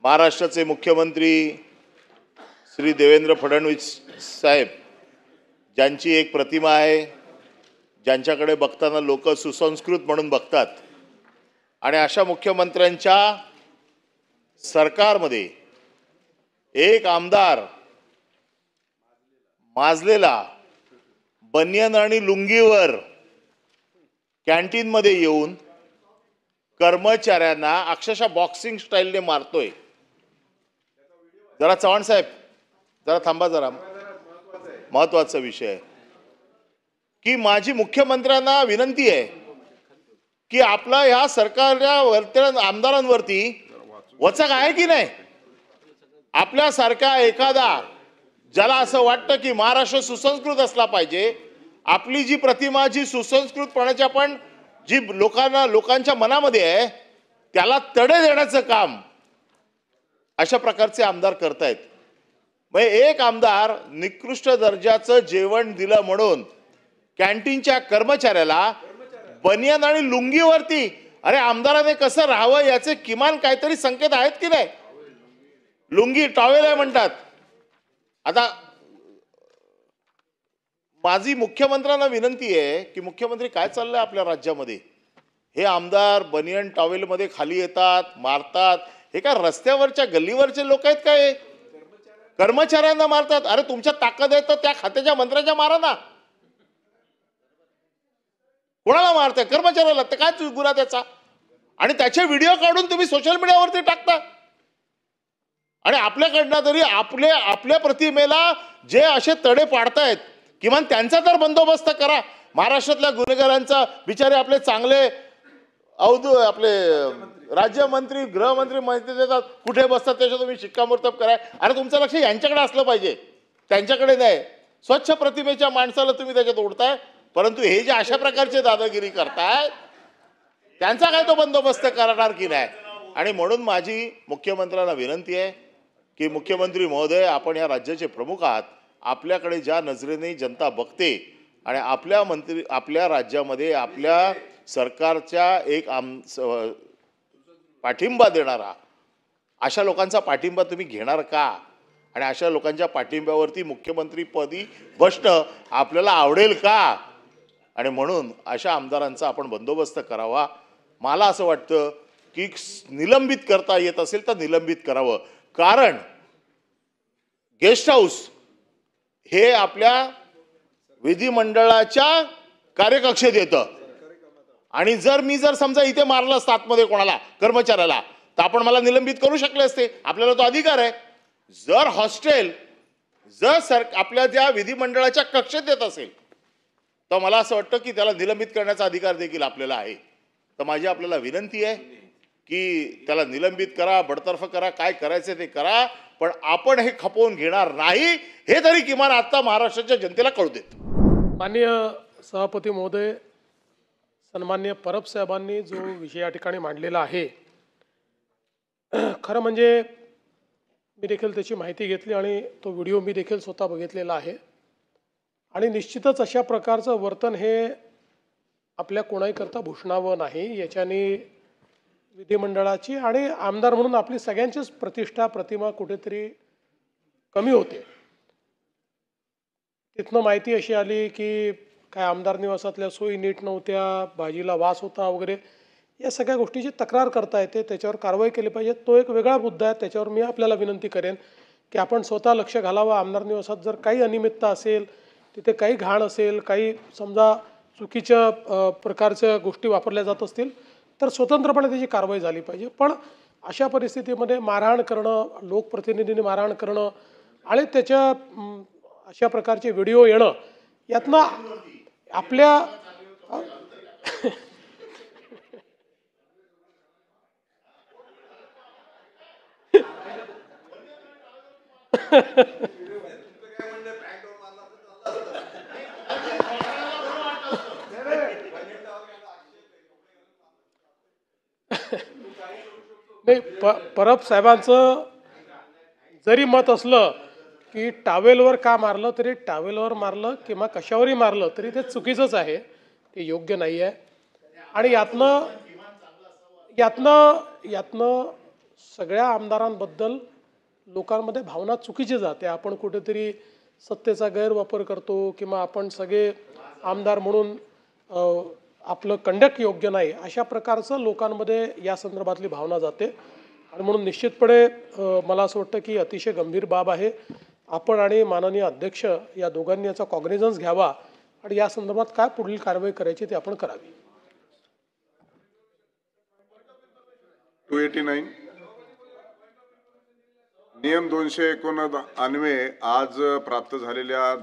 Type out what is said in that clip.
महाराष्ट्राचे मुख्यमंत्री श्री देवेंद्र फडणवीस साहेब ज्यांची एक प्रतिमा आहे, ज्यांच्याकडे बघताना लोक सुसंस्कृत म्हणून बघतात आणि अशा मुख्यमंत्र्यांच्या सरकारमध्ये एक आमदार माजलेला बनियन आणि लुंगीवर कॅन्टीन मध्ये येऊन कर्मचाऱ्यांना अक्षरशः बॉक्सिंग स्टाईलने मारतोय। जरा चव्हाण साहेब जरा थांबा, जरा महत्वाचा विषय आहे की माझी मुख्यमंत्र्यांना विनंती आहे की आपला ह्या सरकारच्या आमदारांवरती वचक आहे की नाही। आपल्यासारखा एखादा ज्याला असं वाटतं की महाराष्ट्र सुसंस्कृत असला पाहिजे, आपली जी प्रतिमा जी सुसंस्कृतपणाची आपण जी लोकांच्या मनामध्ये आहे त्याला तडे देण्याचं काम अशा प्रकारचे आमदार करतायत। म्हणजे एक आमदार निकृष्ट दर्जाचं जेवण दिलं म्हणून कॅन्टीनच्या कर्मचाऱ्याला बनियन आणि लुंगीवरती, अरे आमदाराने कसं राहावं याचे किमान काहीतरी संकेत आहेत की नाही। लुंगी टॉवेल आहे म्हणतात। आता माझी मुख्यमंत्र्यांना विनंती आहे की मुख्यमंत्री काय चाललंय आपल्या राज्यामध्ये। हे आमदार बनियन टॉवेल मध्ये खाली येतात, मारतात। हे काय रस्त्यावरच्या गल्लीवरचे लोक आहेत काय? कर्मचाऱ्यांना मारतात। अरे तुमच्या ताकद आहे तर त्या खात्याच्या मंत्र्याच्या मारा ना। कोणाला मारताय? कर्मचाऱ्याला। ते काय गुन्हा त्याचा? आणि त्याचे व्हिडिओ काढून तुम्ही सोशल मीडियावरती टाकता आणि आपल्याकडनं तरी आपल्या प्रतिमेला जे असे तडे पाडतायत किमान त्यांचा तर बंदोबस्त करा। महाराष्ट्रातल्या गुन्हेगारांचा बिचारे आपले चांगले आपले राज्यमंत्री गृहमंत्री माहिती देतात कुठे बसतात, त्याच्यात तुम्ही शिक्कामोर्तब करा। अरे तुमचं लक्ष यांच्याकडे असलं पाहिजे, त्यांच्याकडे नाही। स्वच्छ प्रतिमेच्या माणसाला तुम्ही त्याच्यात ओढताय, परंतु हे जे अशा प्रकारचे दादागिरी करताय त्यांचा काय तो बंदोबस्त करणार की नाही। आणि म्हणून माझी मुख्यमंत्र्यांना विनंती आहे की मुख्यमंत्री महोदय, आपण या राज्याचे प्रमुख आहात। आपल्याकडे ज्या नजरेने जनता बघते आणि आपल्या राज्यामध्ये आपल्या सरकारच्या एक पाठिंबा देणारा अशा लोकांचा पाठिंबा तुम्ही घेणार का? आणि अशा लोकांच्या पाठिंब्यावरती मुख्यमंत्रीपदी बसणं आपल्याला आवडेल का? आणि म्हणून अशा आमदारांचा आपण बंदोबस्त करावा। मला असं वाटतं की निलंबित करता येत असेल तर निलंबित करावं, कारण गेस्ट हाऊस हे आपल्या विधिमंडळाच्या कार्यकक्षेत येतं आणि जर मी समजा इथे मारलं असतं आतमध्ये कोणाला कर्मचाऱ्याला तर आपण मला निलंबित करू शकले असते, आपल्याला तो अधिकार आहे। जर हॉस्टेल आपल्या त्या विधिमंडळाच्या कक्षेत येत असेल तर मला असं वाटतं की त्याला निलंबित करण्याचा अधिकार देखील आपल्याला आहे। तर माझी आपल्याला विनंती आहे की त्याला निलंबित करा, बडतर्फ करा, काय करायचं ते करा, पण आपण हे खपवून घेणार नाही हे तरी किमान आता महाराष्ट्राच्या जनतेला कळू देत। माननीय सभापती महोदय, सन्माननीय परब साहेबांनी जो विषय या ठिकाणी मांडलेला आहे, खरं म्हणजे मी देखील त्याची माहिती घेतली आणि तो व्हिडिओ मी देखील स्वतः बघितलेला आहे आणि निश्चितच अशा प्रकारचं वर्तन हे आपल्या कोणाही करता भूषणावं नाही। याच्याने विधिमंडळाची आणि आमदार म्हणून आपली सगळ्यांचीच प्रतिष्ठा प्रतिमा कुठेतरी कमी होते। तिथनं माहिती अशी आली की काय आमदार निवासातल्या सोयी नीट नव्हत्या, भाजीला वास होता वगैरे, या सगळ्या गोष्टीची तक्रार करता येते, त्याच्यावर कारवाई केली पाहिजे। तो एक वेगळा मुद्दा आहे, त्याच्यावर मी आपल्याला विनंती करेन की आपण स्वतः लक्ष घालावं। आमदार निवासात जर काही अनियमितता असेल, तिथे काही घाण असेल, काही समजा चुकीच्या प्रकारच्या गोष्टी वापरल्या जात असतील तर स्वतंत्रपणे त्याची कारवाई झाली पाहिजे। पण अशा परिस्थितीमध्ये मारहाण करणं, लोकप्रतिनिधींनी मारहाण करणं आणि त्याच्या अशा प्रकारचे व्हिडिओ येणं, यातनं आपल्या नाही, परब साहेबांचं जरी मत असलं की टावेलवर का मारलं, तरी टावेलवर मारलं किंवा कशावरही मारलं तरी ते चुकीचंच आहे, ते योग्य नाही आहे। आणि यातनं सगळ्या आमदारांबद्दल लोकांमध्ये भावना चुकीची जाते. आपण कुठेतरी सत्तेचा गैरवापर करतो किंवा आपण सगळे आमदार म्हणून आपलं कंडक्ट योग्य नाही, अशा प्रकारचं लोकांमध्ये या संदर्भातली भावना जाते. आणि म्हणून निश्चितपणे मला असं वाटतं की अतिशय गंभीर बाब आहे. आपण आणि माननीय अध्यक्ष या दोघांनी याचा कॉग्निझन्स घ्यावा आणि या संदर्भात काय पुढील कारवाई करायची ते आपण करावी. 289 नियम 289 आज प्राप्त झालेल्या